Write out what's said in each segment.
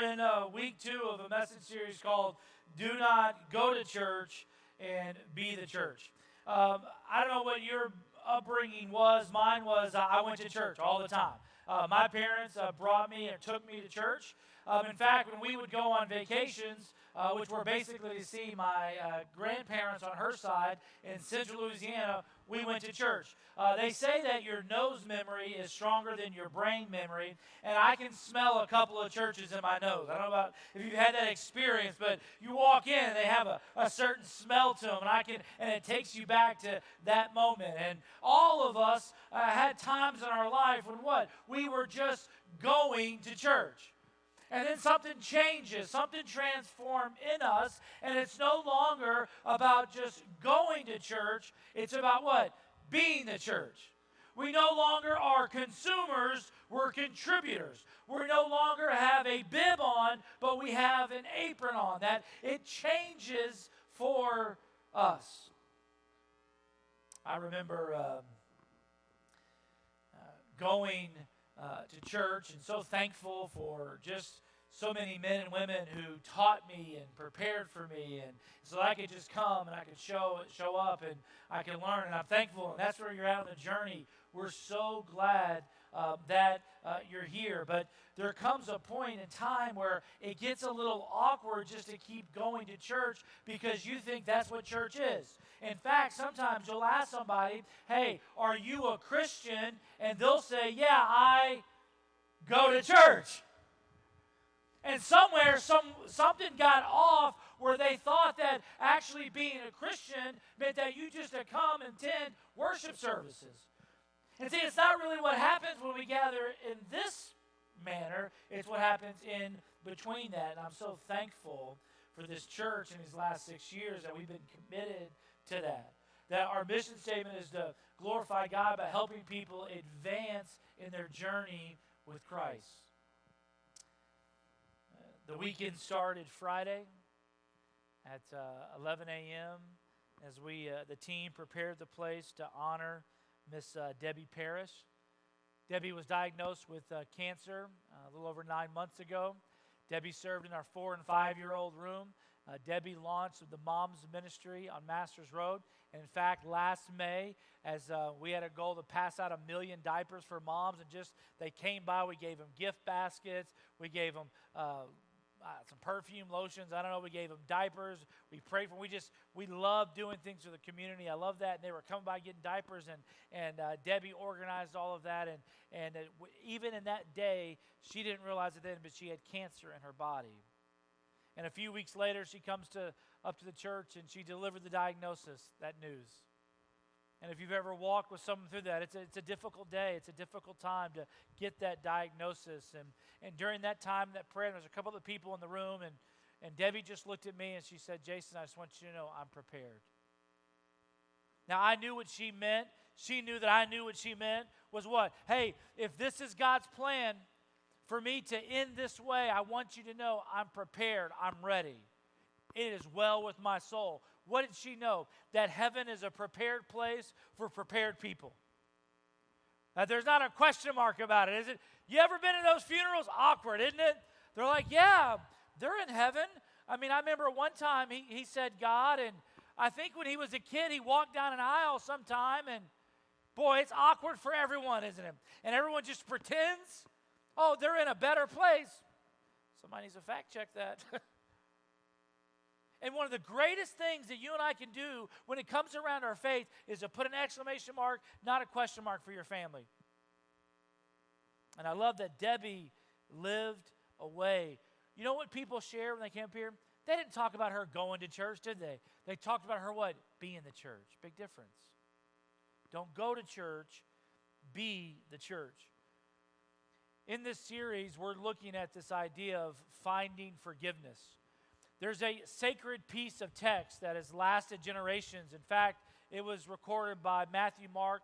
in week 2 of a message series called Do Not Go to Church and Be the Church. I don't know what your upbringing was. Mine was I went to church all the time. My parents brought me and took me to church. In fact, when we would go on vacations, which were basically to see my grandparents on her side in central Louisiana, we went to church. They say that your nose memory is stronger than your brain memory, and I can smell a couple of churches in my nose. I don't know about if you've had that experience, but you walk in and they have a certain smell to them, and it takes you back to that moment. And all of us had times in our life when what? We were just going to church. And then something changes, something transforms in us, and it's no longer about just going to church. It's about what? Being the church. We no longer are consumers, we're contributors. We no longer have a bib on, but we have an apron on. That it changes for us. I remember going to church, and so thankful for just so many men and women who taught me and prepared for me, and so I could just come and I could show up and I could learn, and I'm thankful, and that's where you're at on the journey. We're so glad that you're here, but there comes a point in time where it gets a little awkward just to keep going to church because you think that's what church is. In fact, sometimes you'll ask somebody, hey, are you a Christian? And they'll say, yeah, I go to church. And somewhere, something got off where they thought that actually being a Christian meant that you just to come and attend worship services. And see, it's not really what happens when we gather in this manner. It's what happens in between that. And I'm so thankful for this church in these last 6 years that we've been committed to that. That our mission statement is to glorify God by helping people advance in their journey with Christ. The weekend started Friday at 11 a.m. as the team prepared the place to honor Miss Debbie Parrish. Debbie was diagnosed with cancer a little over 9 months ago. Debbie served in our 4- and 5-year-old room. Debbie launched the Moms Ministry on Masters Road. And in fact, last May, as we had a goal to pass out 1 million diapers for moms, and just they came by, we gave them gift baskets, we gave them some perfume, lotions, I don't know, we gave them diapers, we prayed for them. We love doing things for the community. I love that. And they were coming by getting diapers, and Debbie organized all of that. And even in that day, she didn't realize it then, but she had cancer in her body. And a few weeks later, she comes up to the church, and she delivered the diagnosis, that news. And if you've ever walked with someone through that, it's a difficult day. It's a difficult time to get that diagnosis. And during that time, that prayer, there's a couple of people in the room, and Debbie just looked at me and she said, Jason, I just want you to know I'm prepared. Now, I knew what she meant. She knew that I knew what she meant was what? Hey, if this is God's plan for me to end this way, I want you to know I'm prepared. I'm ready. It is well with my soul. What did she know? That heaven is a prepared place for prepared people. There's not a question mark about it, is it? You ever been in those funerals? Awkward, isn't it? They're like, yeah, they're in heaven. I mean, I remember one time he said God, and I think when he was a kid, he walked down an aisle sometime, and boy, it's awkward for everyone, isn't it? And everyone just pretends, oh, they're in a better place. Somebody needs to fact check that. And one of the greatest things that you and I can do when it comes around our faith is to put an exclamation mark, not a question mark, for your family. And I love that Debbie lived a way. You know what people share when they came up here? They didn't talk about her going to church, did they? They talked about her what? Being the church. Big difference. Don't go to church, be the church. In this series, we're looking at this idea of finding forgiveness. There's a sacred piece of text that has lasted generations. In fact, it was recorded by Matthew, Mark,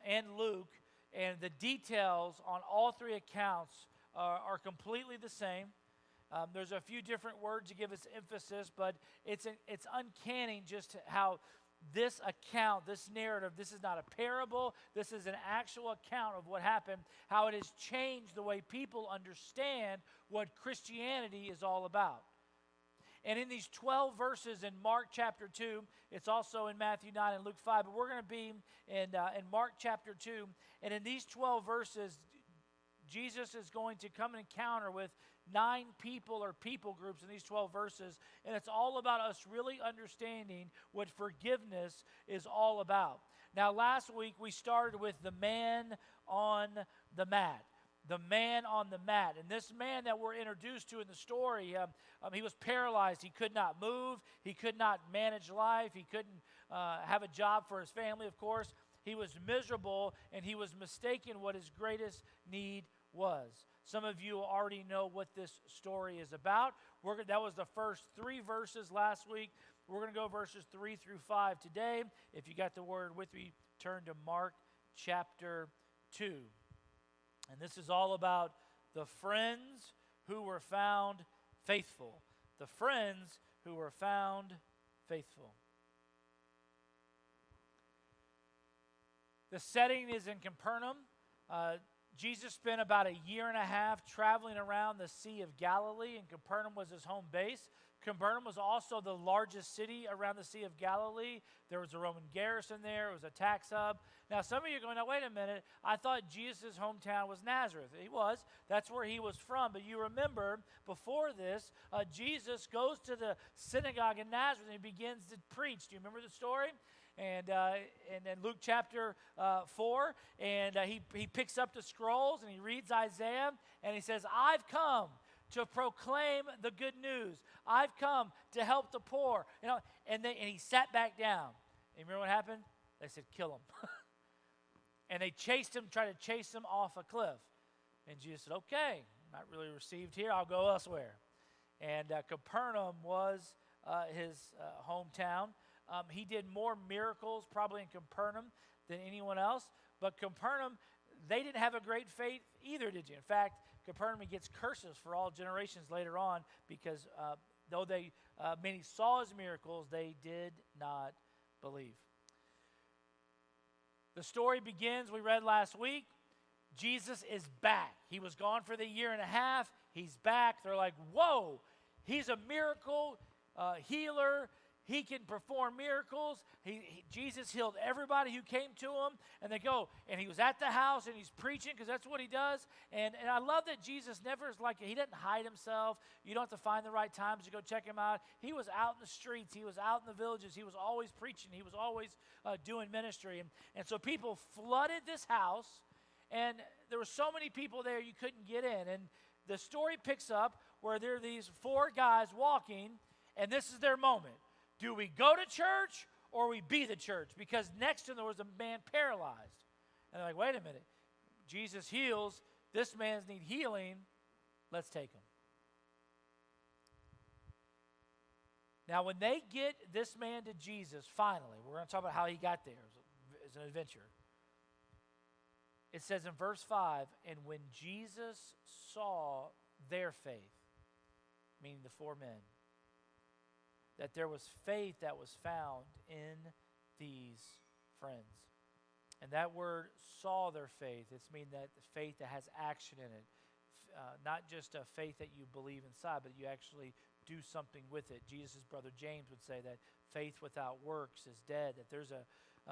and Luke, and the details on all three accounts are completely the same. There's a few different words to give us emphasis, but it's uncanny just how this account, this narrative, this is not a parable, this is an actual account of what happened, how it has changed the way people understand what Christianity is all about. And in these 12 verses in Mark chapter 2, it's also in Matthew 9 and Luke 5, but we're going to be in Mark chapter 2. And in these 12 verses, Jesus is going to come and encounter with 9 people or people groups in these 12 verses. And it's all about us really understanding what forgiveness is all about. Now, last week we started with the man on the mat. The man on the mat. And this man that we're introduced to in the story, he was paralyzed. He could not move. He could not manage life. He couldn't have a job for his family, of course. He was miserable, and he was mistaken what his greatest need was. Some of you already know what this story is about. That was the first 3 verses last week. We're going to go verses 3 through 5 today. If you got the word with me, turn to Mark chapter 2. And this is all about the friends who were found faithful. The friends who were found faithful. The setting is in Capernaum. Jesus spent about a year and a half traveling around the Sea of Galilee, and Capernaum was his home base. Capernaum was also the largest city around the Sea of Galilee. There was a Roman garrison there. It was a tax hub. Now, some of you are going, now, wait a minute. I thought Jesus' hometown was Nazareth. He was. That's where he was from. But you remember, before this, Jesus goes to the synagogue in Nazareth, and he begins to preach. Do you remember the story? And in Luke chapter 4, and he picks up the scrolls, and he reads Isaiah, and he says, I've come to proclaim the good news. I've come to help the poor. And he sat back down. And remember what happened? They said, kill him. And they tried to chase him off a cliff. And Jesus said, okay, not really received here. I'll go elsewhere. And Capernaum was his hometown. He did more miracles probably in Capernaum than anyone else. But Capernaum, they didn't have a great faith either, did you? In fact, Capernaum gets curses for all generations later on because though many saw his miracles, they did not believe. The story begins, we read last week, Jesus is back. He was gone for the year and a half. He's back. They're like, whoa, he's a miracle healer. He can perform miracles. Jesus healed everybody who came to him. And they go, and he was at the house, and he's preaching, because that's what he does. And I love that Jesus never is like, he doesn't hide himself. You don't have to find the right times to go check him out. He was out in the streets. He was out in the villages. He was always preaching. He was always doing ministry. And so people flooded this house, and there were so many people there you couldn't get in. And the story picks up where there are these 4 guys walking, and this is their moment. Do we go to church or we be the church? Because next to them there was a man paralyzed. And they're like, wait a minute. Jesus heals. This man's need healing. Let's take him. Now, when they get this man to Jesus, finally, we're going to talk about how he got there. It's an adventure. It says in verse 5, and when Jesus saw their faith, meaning the 4 men, that there was faith that was found in these friends. And that word saw their faith. It's mean that faith that has action in it. Not just a faith that you believe inside, but you actually do something with it. Jesus' brother James would say that faith without works is dead. That there's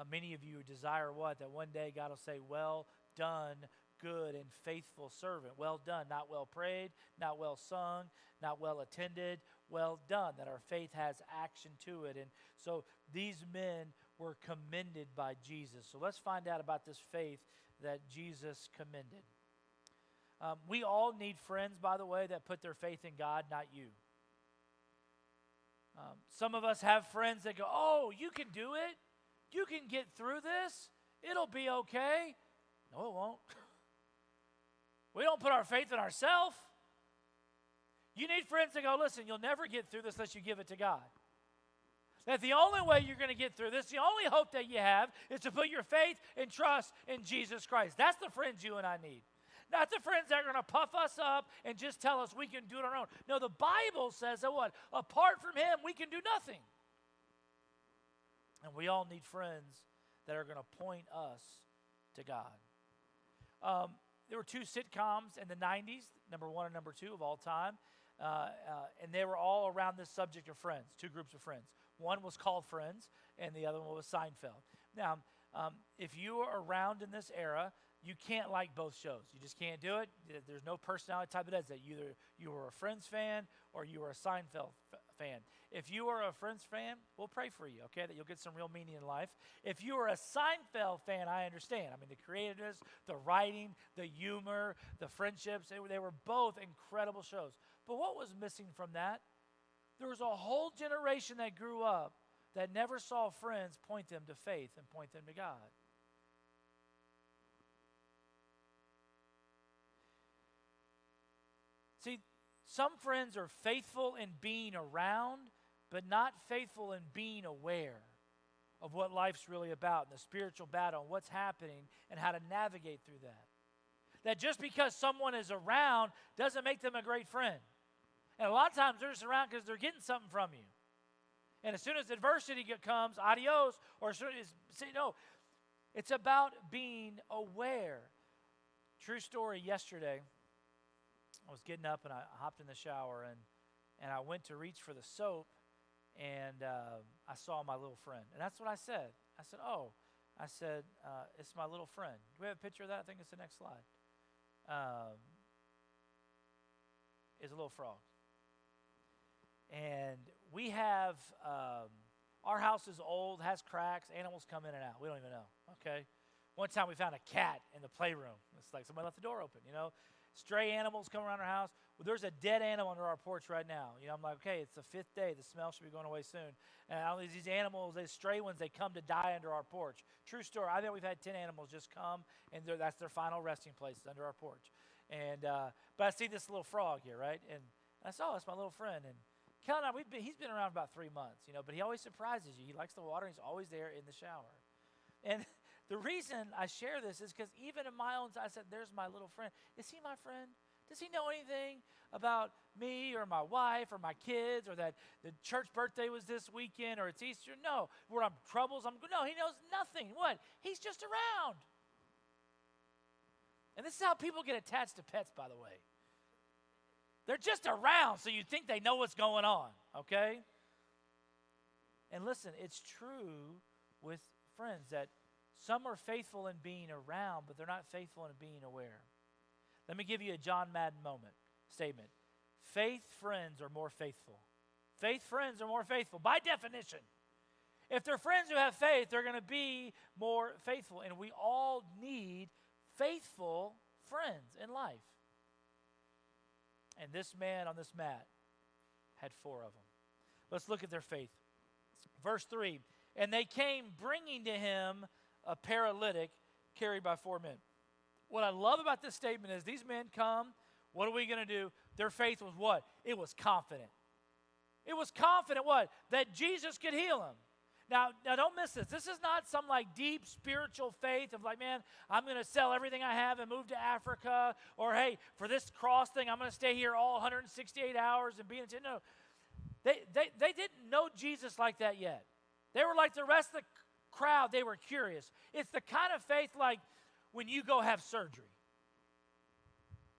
many of you who desire what? That one day God will say, well done, good and faithful servant. Well done, not well prayed, not well sung, not well attended, well done, that our faith has action to it. And so these men were commended by Jesus. So let's find out about this faith that Jesus commended. We all need friends, by the way, that put their faith in God, not you. Some of us have friends that go, oh, you can do it. You can get through this. It'll be okay. No, it won't. We don't put our faith in ourselves. You need friends that go, listen, you'll never get through this unless you give it to God. That the only way you're going to get through this, the only hope that you have is to put your faith and trust in Jesus Christ. That's the friends you and I need. Not the friends that are going to puff us up and just tell us we can do it on our own. No, the Bible says that what? Apart from him, we can do nothing. And we all need friends that are going to point us to God. There were two sitcoms in the 90s, number one and number two of all time, and they were all around this subject of friends, two groups of friends. One was called Friends, and the other one was Seinfeld. Now, if you are around in this era, you can't like both shows. You just can't do it. There's no personality type that does that. Either you were a Friends fan or you were a Seinfeld fan. If you are a Friends fan, we'll pray for you, okay, that you'll get some real meaning in life. If you are a Seinfeld fan, I understand. I mean, the creativeness, the writing, the humor, the friendships, they were both incredible shows. But what was missing from that? There was a whole generation that grew up that never saw Friends point them to faith and point them to God. See, some friends are faithful in being around, but not faithful in being aware of what life's really about and the spiritual battle and what's happening and how to navigate through that. That just because someone is around doesn't make them a great friend. And a lot of times they're just around because they're getting something from you. And as soon as adversity comes, adios, or as soon as, see, no, it's about being aware. True story, yesterday, I was getting up and I hopped in the shower and I went to reach for the soap and I saw my little friend. And that's what I said. I said, oh, it's my little friend. Do we have a picture of that? I think it's the next slide. It's a little frog. And we have, our house is old, has cracks, animals come in and out. We don't even know, okay? One time we found a cat in the playroom. It's like somebody left the door open, you know? Stray animals come around our house. Well, there's a dead animal under our porch right now. You know, I'm like, okay, it's the fifth day. The smell should be going away soon. And all these animals, these stray ones, they come to die under our porch. True story. I think we've had 10 animals just come, and that's their final resting place under our porch. And but I see this little frog here, right? And I saw, it's my little friend. And Kel and I, he's been around about 3 months, you know, but he always surprises you. He likes the water. He's always there in the shower. And the reason I share this is because even in my own, I said, there's my little friend. Is he my friend? Does he know anything about me or my wife or my kids or that the church birthday was this weekend or it's Easter? No. Where I'm troubles, no, he knows nothing. What? He's just around. And this is how people get attached to pets, by the way. They're just around, so you think they know what's going on, okay? And listen, it's true with friends that some are faithful in being around, but they're not faithful in being aware. Let me give you a John Madden statement. Faith friends are more faithful. Faith friends are more faithful, by definition. If they're friends who have faith, they're going to be more faithful. And we all need faithful friends in life. And this man on this mat had 4 of them. Let's look at their faith. Verse 3, and they came bringing to him a paralytic carried by 4 men. What I love about this statement is these men come, what are we going to do? Their faith was what? It was confident. It was confident what? That Jesus could heal him. Now don't miss this. This is not some like deep spiritual faith of like, man, I'm going to sell everything I have and move to Africa. Or, hey, for this cross thing, I'm going to stay here all 168 hours and be in. No, they didn't know Jesus like that yet. They were like the rest of the crowd. They were curious. It's the kind of faith like when you go have surgery.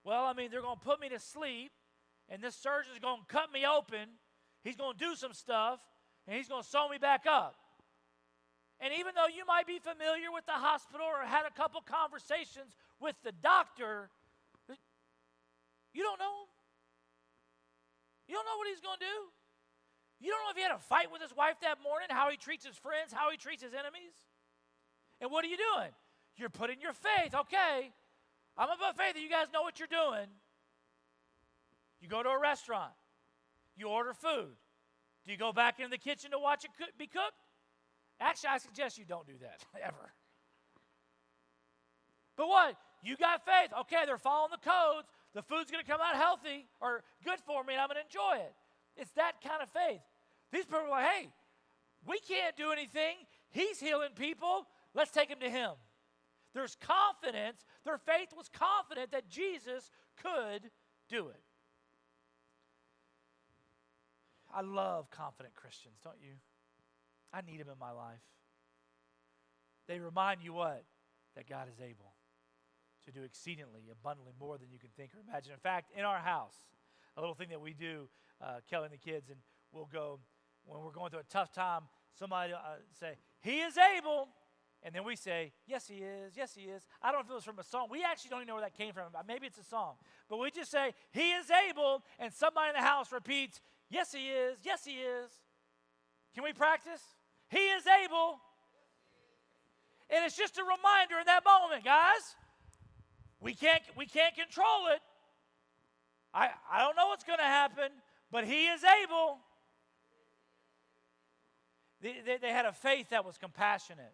Well, I mean, they're going to put me to sleep, and this surgeon's going to cut me open. He's going to do some stuff, and he's going to sew me back up. And even though you might be familiar with the hospital or had a couple conversations with the doctor, you don't know him. You don't know what he's going to do. You don't know if he had a fight with his wife that morning, how he treats his friends, how he treats his enemies. And what are you doing? You're putting your faith, okay, I'm going to put faith that you guys know what you're doing. You go to a restaurant. You order food. Do you go back into the kitchen to watch it be cooked? Actually, I suggest you don't do that, ever. But what? You got faith. Okay, they're following the codes. The food's going to come out healthy or good for me, and I'm going to enjoy it. It's that kind of faith. These people are like, hey, we can't do anything. He's healing people. Let's take him to him. There's confidence. Their faith was confident that Jesus could do it. I love confident Christians, don't you? I need them in my life. They remind you what? That God is able to do exceedingly, abundantly more than you can think or imagine. In fact, in our house, a little thing that we do, Kelly and the kids, and we'll go, when we're going through a tough time, somebody say, He is able. And then we say, yes, He is. Yes, He is. I don't know if it was from a song. We actually don't even know where that came from. Maybe it's a song. But we just say, He is able. And somebody in the house repeats, yes, He is. Yes, He is. Can we practice? He is able. And it's just a reminder in that moment, guys. We can't control it. I don't know what's going to happen, but He is able. They had a faith that was compassionate.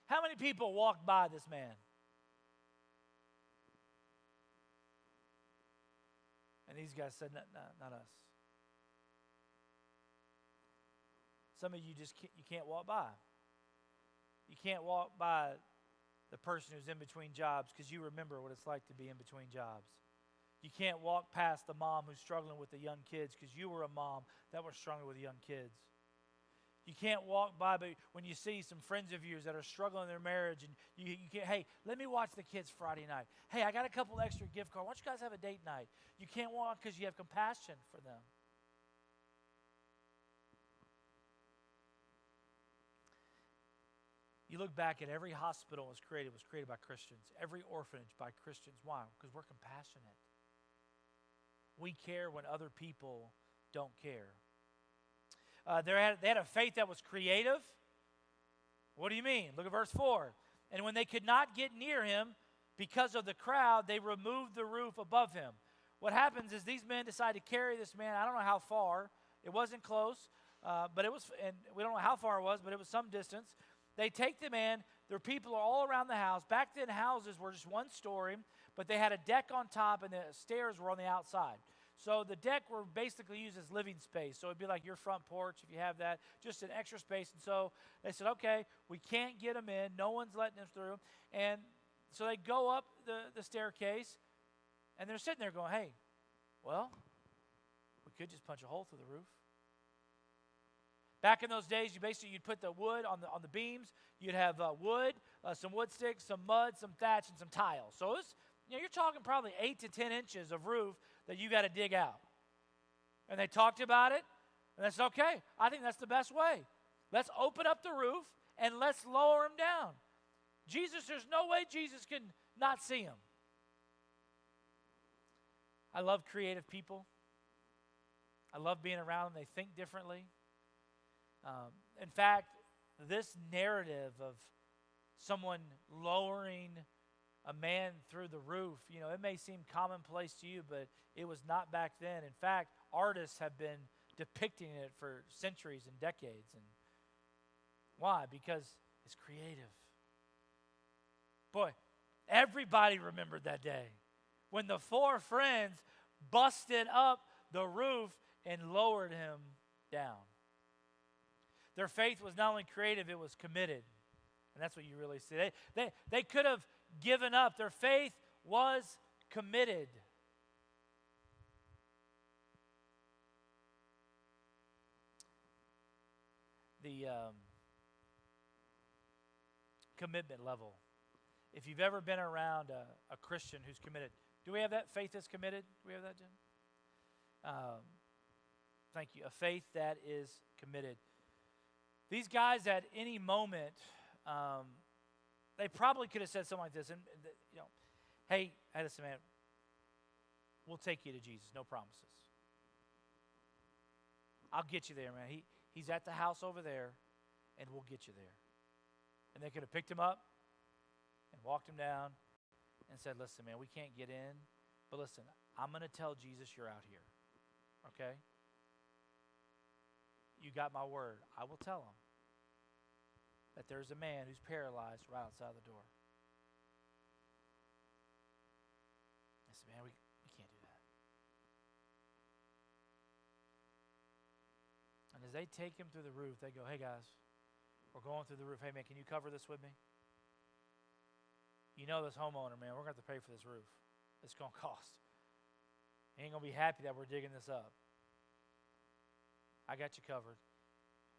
How many people walked by this man? And these guys said, not us. Some of you you can't walk by. You can't walk by the person who's in between jobs because you remember what it's like to be in between jobs. You can't walk past the mom who's struggling with the young kids because you were a mom that was struggling with young kids. You can't walk by, but when you see some friends of yours that are struggling in their marriage, and you can't, hey, let me watch the kids Friday night. Hey, I got a couple extra gift cards. Why don't you guys have a date night? You can't walk because you have compassion for them. You look back at every hospital was created by Christians. Every orphanage by Christians. Why? Because we're compassionate. We care when other people don't care. They had a faith that was creative. What do you mean? Look at verse 4. And when they could not get near him because of the crowd, they removed the roof above him. What happens is these men decide to carry this man. I don't know how far. It wasn't close, but it was, and we don't know how far it was, but it was some distance. They take the man. Their people are all around the house. Back then, houses were just one story, but they had a deck on top, and the stairs were on the outside. So the deck were basically used as living space. So it'd be like your front porch if you have that, just an extra space. And so they said, okay, we can't get them in. No one's letting them through. And so they go up the staircase, and they're sitting there going, hey, well, we could just punch a hole through the roof. Back in those days, you'd put the wood on the beams. You'd have wood, some wood sticks, some mud, some thatch, and some tile. So it's, you're talking probably 8 to 10 inches of roof that you got to dig out. And they talked about it, and that's okay. I think that's the best way. Let's open up the roof, and let's lower him down. There's no way Jesus can not see him. I love creative people. I love being around them. They think differently. In fact, this narrative of someone lowering a man through the roof, it may seem commonplace to you, but it was not back then. In fact, artists have been depicting it for centuries and decades. And why? Because it's creative. Boy, everybody remembered that day when the 4 friends busted up the roof and lowered him down. Their faith was not only creative, it was committed. And that's what you really see. They could have given up. Their faith was committed. The commitment level. If you've ever been around a Christian who's committed, do we have that? Faith is committed? Do we have that, Jim? Thank you. A faith that is committed. These guys at any moment, they probably could have said something like this, and hey, listen, man, we'll take you to Jesus, no promises. I'll get you there, man. He's at the house over there, and we'll get you there. And they could have picked him up and walked him down and said, listen, man, we can't get in, but listen, I'm going to tell Jesus you're out here, okay? You got my word. I will tell him that there's a man who's paralyzed right outside the door. I said, man, we can't do that. And as they take him through the roof, they go, hey, guys, we're going through the roof. Hey, man, can you cover this with me? You know this homeowner, man, we're going to have to pay for this roof. It's going to cost. He ain't going to be happy that we're digging this up. I got you covered.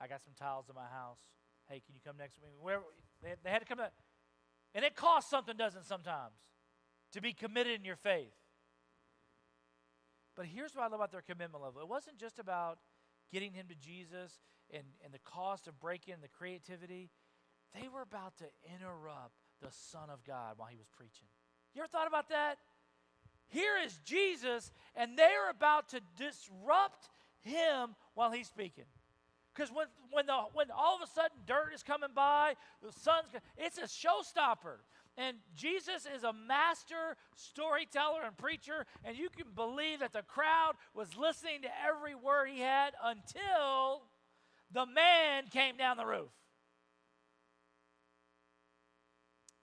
I got some tiles in my house. Hey, can you come next week? Wherever, they had to come back. And it costs something, doesn't it, sometimes, to be committed in your faith. But here's what I love about their commitment level. It wasn't just about getting him to Jesus and the cost of breaking the creativity. They were about to interrupt the Son of God while he was preaching. You ever thought about that? Here is Jesus, and they're about to disrupt him while he's speaking. Because when all of a sudden dirt is coming by, the sun's, it's a showstopper. And Jesus is a master storyteller and preacher, and you can believe that the crowd was listening to every word he had until the man came down the roof.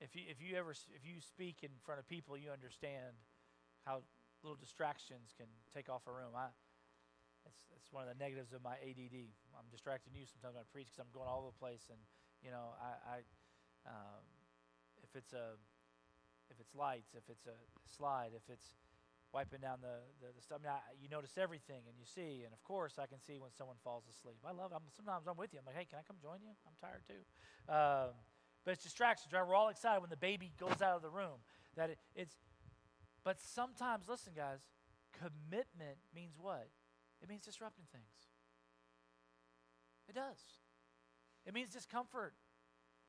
If you speak in front of people, you understand how little distractions can take off a room. It's one of the negatives of my ADD. I'm distracting you sometimes when I preach because I'm going all over the place, and if it's lights, if it's a slide, if it's wiping down the stuff, you notice everything and you see, and of course I can see when someone falls asleep. Sometimes I'm with you. I'm like, hey, can I come join you? I'm tired too. But it's distractions, right? We're all excited when the baby goes out of the room. But sometimes, listen, guys, commitment means what? It means disrupting things. It does. It means discomfort.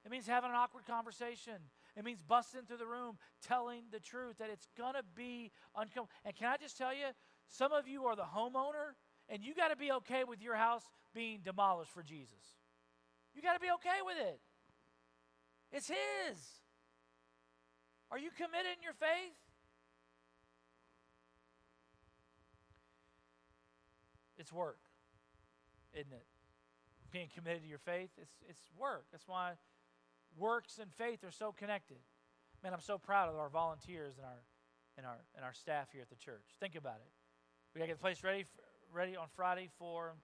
It means having an awkward conversation. It means busting through the room, telling the truth, that it's going to be uncomfortable. And can I just tell you, some of you are the homeowner, and you got to be okay with your house being demolished for Jesus. You got to be okay with it. It's his. Are you committed in your faith? It's work, isn't it? Being committed to your faith, it's work. That's why works and faith are so connected. Man, I'm so proud of our volunteers and our staff here at the church. Think about it. We got to get the place ready on Friday for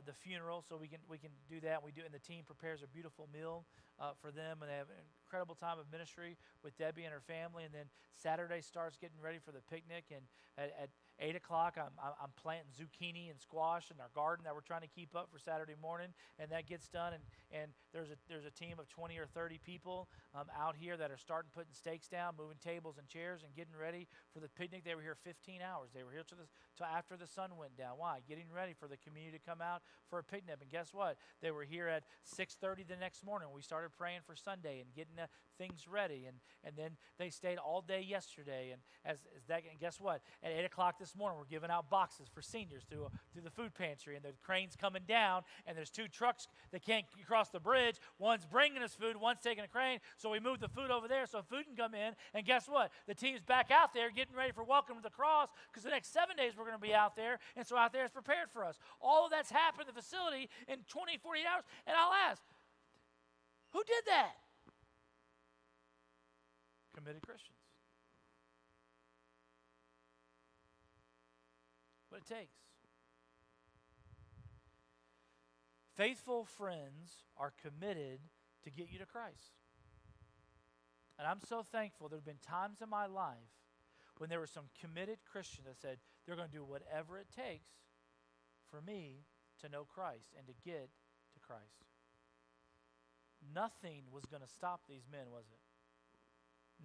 the funeral, so we can do that. And the team prepares a beautiful meal for them, and they have an incredible time of ministry with Debbie and her family. And then Saturday starts getting ready for the picnic, and at 8 o'clock, I'm planting zucchini and squash in our garden that we're trying to keep up for Saturday morning, and that gets done. And there's a team of 20 or 30 people out here that are starting putting stakes down, moving tables and chairs, and getting ready for the picnic. They were here 15 hours. They were here till after the sun went down. Why? Getting ready for the community to come out for a picnic. And guess what? They were here at 6:30 the next morning. We started praying for Sunday and getting things ready, and then they stayed all day yesterday. And and guess what? At 8 o'clock this morning, we're giving out boxes for seniors through the food pantry, and the crane's coming down, and there's 2 trucks that can't cross the bridge. One's bringing us food, one's taking a crane, so we moved the food over there so food can come in. And guess what? The team's back out there getting ready for Welcome to the Cross, because the next 7 days we're going to be out there, and so out there is prepared for us. All of that's happened in the facility in 20, 48 hours, and I'll ask, who did that? Committed Christians. What it takes. Faithful friends are committed to get you to Christ. And I'm so thankful. There have been times in my life when there were some committed Christians that said they're going to do whatever it takes for me to know Christ and to get to Christ. Nothing was going to stop these men, was it?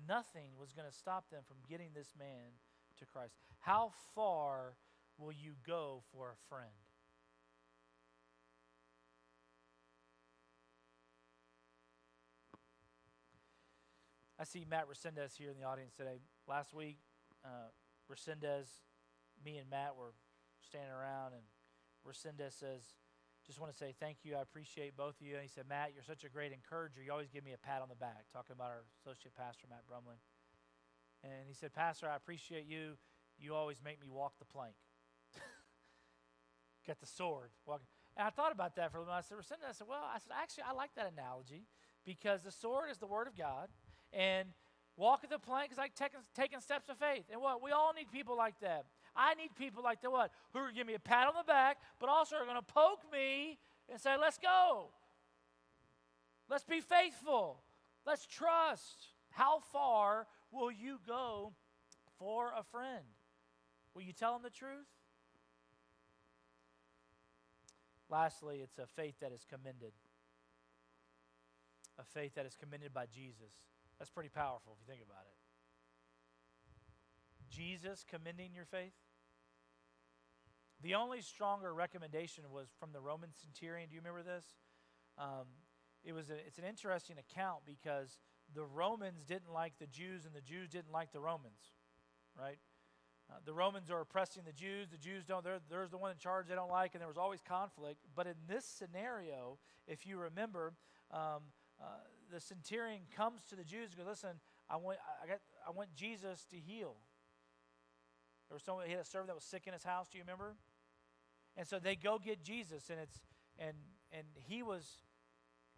Nothing was going to stop them from getting this man to Christ. How far will you go for a friend? I see Matt Resendez here in the audience today. Last week, Resendez, me and Matt were standing around, and Resendez says, just want to say thank you. I appreciate both of you. And he said, Matt, you're such a great encourager. You always give me a pat on the back, talking about our associate pastor, Matt Brumlin. And he said, Pastor, I appreciate you. You always make me walk the plank. Got the sword. Walking. And I thought about that for a little while. I said, actually, I like that analogy, because the sword is the word of God, and walking the plank is like taking steps of faith. And what? We all need people like that. I need people like that, what? Who are going to give me a pat on the back, but also are going to poke me and say, let's go. Let's be faithful. Let's trust. How far will you go for a friend? Will you tell them the truth? Lastly, it's a faith that is commended. A faith that is commended by Jesus. That's pretty powerful if you think about it. Jesus commending your faith. The only stronger recommendation was from the Roman centurion. Do you remember this? It's an interesting account because the Romans didn't like the Jews and the Jews didn't like the Romans, right? The Romans are oppressing the Jews. The Jews don't. There's the one in charge they don't like, and there was always conflict. But in this scenario, if you remember, the centurion comes to the Jews and goes, "Listen, I want Jesus to heal." There was someone, he had a servant that was sick in his house. Do you remember? And so they go get Jesus, and he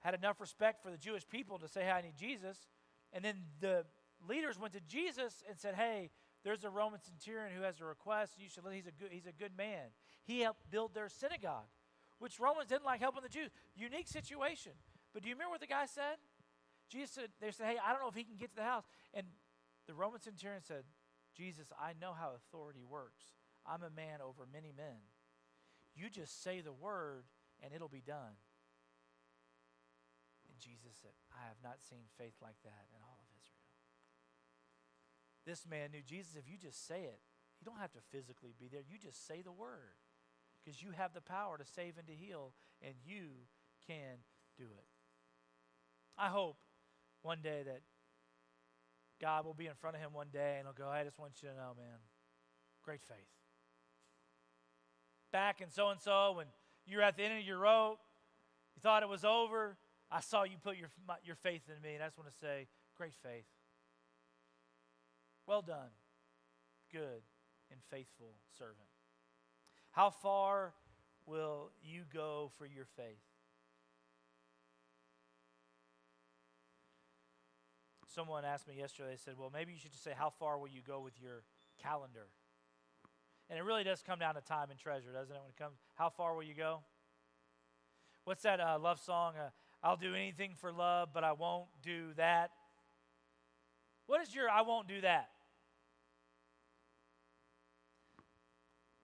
had enough respect for the Jewish people to say, "Hey, I need Jesus." And then the leaders went to Jesus and said, "Hey, there's a Roman centurion who has a request. You should let. He's a good man. He helped build their synagogue," which Romans didn't like helping the Jews. Unique situation. But do you remember what the guy said? They said, "Hey, I don't know if he can get to the house." And the Roman centurion said, "Jesus, I know how authority works. I'm a man over many men. You just say the word and it'll be done." And Jesus said, "I have not seen faith like that in all of Israel." This man knew, Jesus, if you just say it, you don't have to physically be there. You just say the word because you have the power to save and to heal, and you can do it. I hope one day that God will be in front of him one day and he'll go, "Hey, I just want you to know, man, great faith. Back in so-and-so when you were at the end of your rope, you thought it was over, I saw you put your faith in me, and I just want to say, great faith. Well done, good and faithful servant." How far will you go for your faith? Someone asked me yesterday, they said, "Well, maybe you should just say, how far will you go with your calendar?" And it really does come down to time and treasure, doesn't it? When it comes, how far will you go? What's that love song? I'll do anything for love, but I won't do that. What is your "I won't do that"?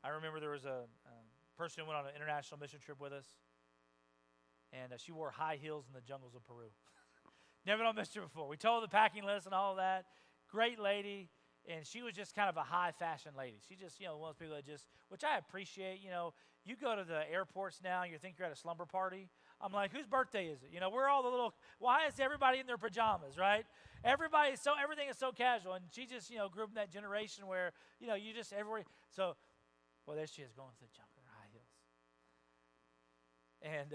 I remember there was a person who went on an international mission trip with us, and she wore high heels in the jungles of Peru. Never done mission before. We told the packing list and all of that. Great lady, and she was just kind of a high fashion lady. She just, one of those people that just, which I appreciate. You go to the airports now, you think you're at a slumber party. I'm like, whose birthday is it? We're all the little, why is everybody in their pajamas, right? Everything is so casual, and she just, grew up in that generation where, you just, everywhere. So, well, there she is going to the jungle in her high heels. And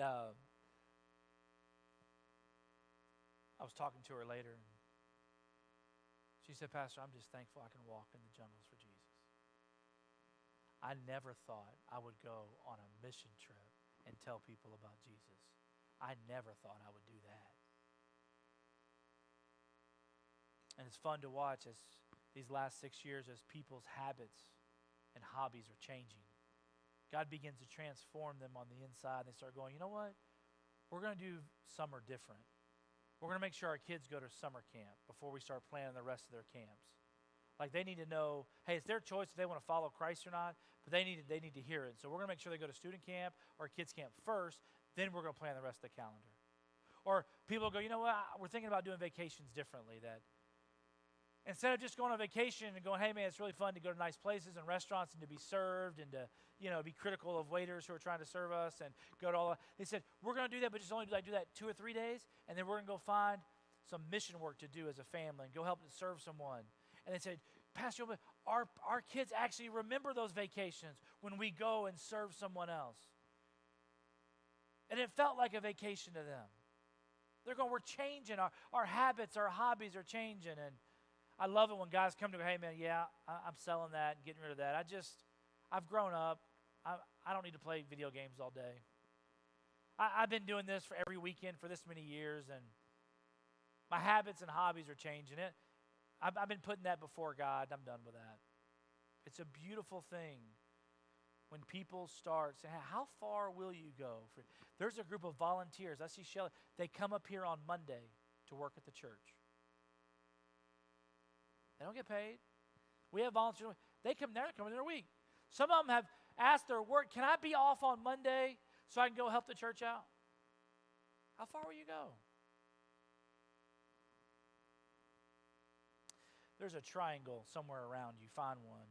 I was talking to her later, and she said, "Pastor, I'm just thankful I can walk in the jungles for Jesus. I never thought I would go on a mission trip and tell people about Jesus. I never thought I would do that." And it's fun to watch as these last 6 years as people's habits and hobbies are changing. God begins to transform them on the inside. They start going, "You know what? We're going to do summer different. We're going to make sure our kids go to summer camp before we start planning the rest of their camps." Like, they need to know, hey, it's their choice if they want to follow Christ or not, but they need to hear it. So we're going to make sure they go to student camp or kids camp first, then we're going to plan the rest of the calendar. Or people go, "You know what? We're thinking about doing vacations differently." That instead of just going on vacation and going, "Hey, man, it's really fun to go to nice places and restaurants and to be served and to, be critical of waiters who are trying to serve us and go to all that." They said, "We're going to do that, but just only do that 2 or 3 days, and then we're going to go find some mission work to do as a family and go help to serve someone." And they said, "Pastor, our kids actually remember those vacations when we go and serve someone else." And it felt like a vacation to them. They're going, we're changing. Our habits, our hobbies are changing. And I love it when guys come to me, "Hey, man, yeah, I'm selling that and getting rid of that. I've grown up. I don't need to play video games all day. I've been doing this for every weekend for this many years, and my habits and hobbies are changing. I've been putting that before God. I'm done with that." It's a beautiful thing when people start saying, "Hey, how far will you go?" There's a group of volunteers. I see Shelly. They come up here on Monday to work at the church. They don't get paid. We have volunteers. They're coming in a week. Some of them have asked their work, "Can I be off on Monday so I can go help the church out? How far will you go? There's a triangle somewhere around you. Find one.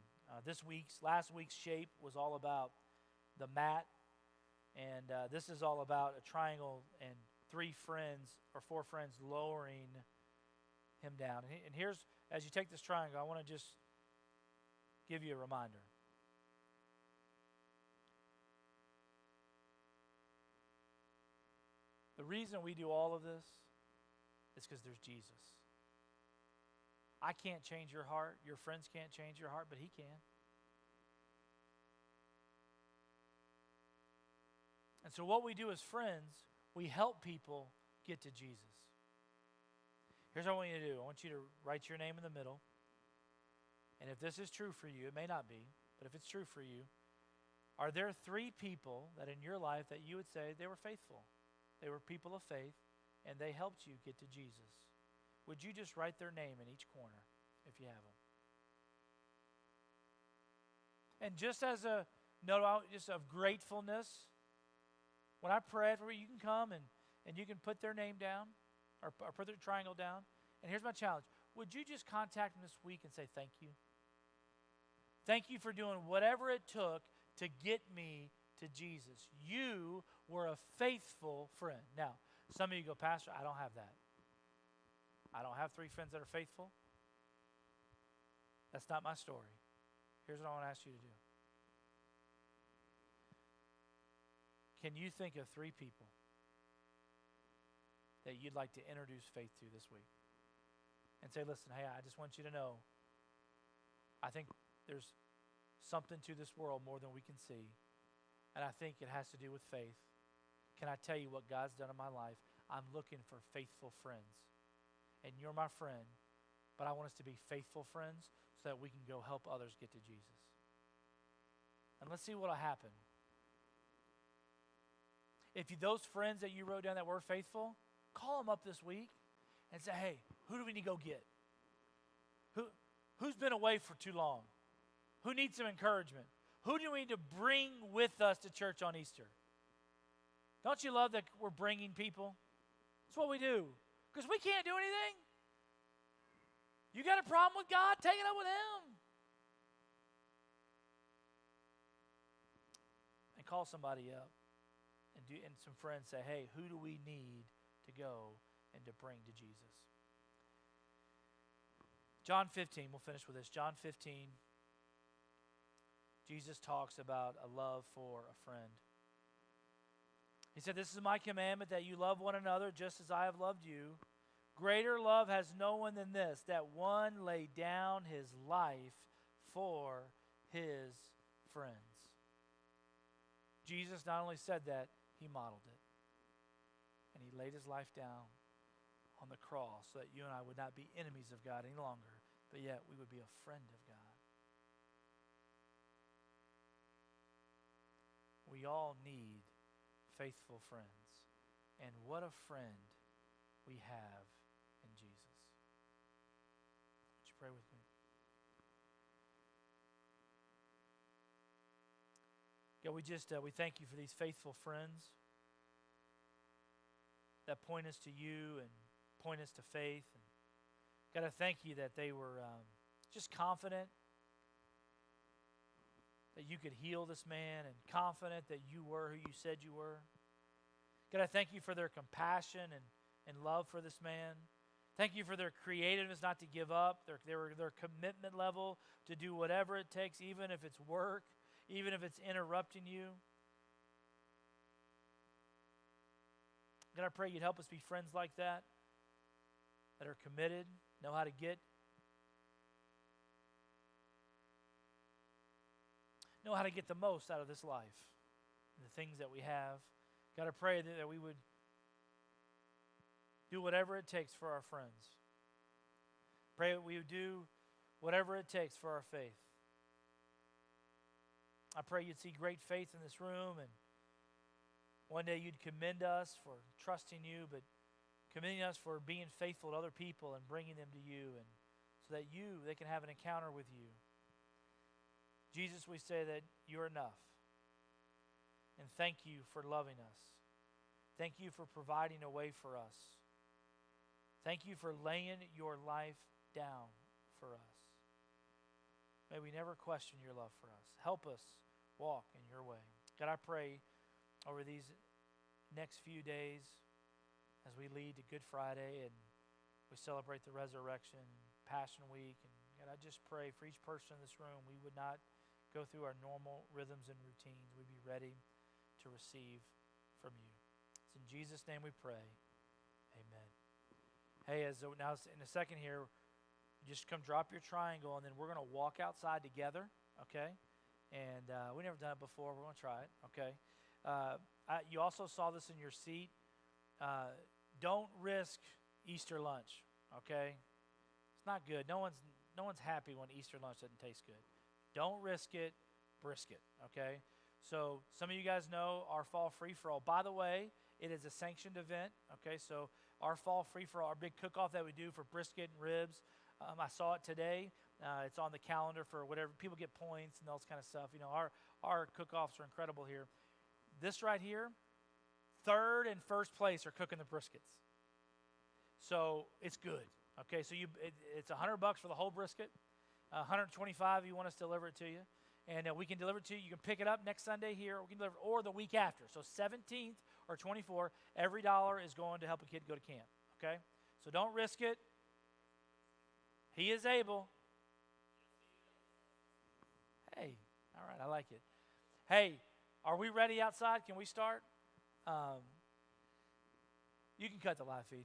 Last week's shape was all about the mat, and this is all about a triangle and 4 friends lowering him down. And here's, as you take this triangle, I want to just give you a reminder. The reason we do all of this is because there's Jesus. I can't change your heart. Your friends can't change your heart, but he can. And so what we do as friends, we help people get to Jesus. Here's what I want you to do. I want you to write your name in the middle. And if this is true for you, it may not be, but if it's true for you, are there 3 people that in your life that you would say they were faithful? They were people of faith, and they helped you get to Jesus. Would you just write their name in each corner if you have them? And just as a note just of gratefulness, when I pray for you, you can come and you can put their name down or put their triangle down. And here's my challenge. Would you just contact them this week and say thank you? Thank you for doing whatever it took to get me to Jesus. You were a faithful friend. Now, some of you go, Pastor, I don't have that. I don't have 3 friends that are faithful. That's not my story. Here's what I want to ask you to do. Can you think of 3 people that you'd like to introduce faith to this week? And say, listen, hey, I just want you to know, I think there's something to this world more than we can see, and I think it has to do with faith. Can I tell you what God's done in my life? I'm looking for faithful friends, and you're my friend, but I want us to be faithful friends so that we can go help others get to Jesus. And let's see what will happen. If those friends that you wrote down that were faithful, call them up this week and say, hey, who do we need to go get? Who's been away for too long? Who needs some encouragement? Who do we need to bring with us to church on Easter? Don't you love that we're bringing people? That's what we do. Because we can't do anything. You got a problem with God? Take it up with Him. And call somebody up and some friends say, hey, who do we need to go and to bring to Jesus? John 15, we'll finish with this. John 15, Jesus talks about a love for a friend. He said, this is my commandment, that you love one another just as I have loved you. Greater love has no one than this, that one lay down his life for his friends. Jesus not only said that, he modeled it. And he laid his life down on the cross so that you and I would not be enemies of God any longer, but yet we would be a friend of God. We all need faithful friends. And what a friend we have in Jesus. Would you pray with me? God, we thank you for these faithful friends that point us to you and point us to faith. And God, I thank you that they were just confident that you could heal this man and confident that you were who you said you were. God, I thank you for their compassion and love for this man. Thank you for their creativeness not to give up, their commitment level to do whatever it takes, even if it's work, even if it's interrupting you. God, I pray you'd help us be friends like that are committed, know how to get the most out of this life, the things that we have. God, I pray that we would do whatever it takes for our friends. Pray that we would do whatever it takes for our faith. I pray you'd see great faith in this room, and one day you'd commend us for trusting you, but commending us for being faithful to other people and bringing them to you, and so that they can have an encounter with you. Jesus, we say that you're enough. And thank you for loving us. Thank you for providing a way for us. Thank you for laying your life down for us. May we never question your love for us. Help us walk in your way. God, I pray over these next few days as we lead to Good Friday and we celebrate the resurrection, Passion Week. And God, I just pray for each person in this room, we would not go through our normal rhythms and routines. We'd be ready to receive from you. It's in Jesus' name we pray. Amen. Hey, now in a second here, just come drop your triangle, and then we're going to walk outside together, okay? And we've never done it before. We're going to try it, okay? You also saw this in your seat. Don't risk Easter lunch, okay? It's not good. No one's happy when Easter lunch doesn't taste good. Don't risk it, brisk it, okay? So some of you guys know our fall free-for-all. By the way, it is a sanctioned event, okay? So our fall free-for-all, our big cook-off that we do for brisket and ribs, I saw it today. It's on the calendar for whatever. People get points and all this kind of stuff. You know, our cook-offs are incredible here. This right here, third and first place are cooking the briskets. So it's good, okay? So it's $100 for the whole brisket, $125 if you want us to deliver it to you. And we can deliver it to you. You can pick it up next Sunday here, we can deliver, or the week after. So 17th or 24th, every dollar is going to help a kid go to camp, okay? So don't risk it. He is able. Hey, all right, I like it. Hey, are we ready outside? Can we start? You can cut the live feed.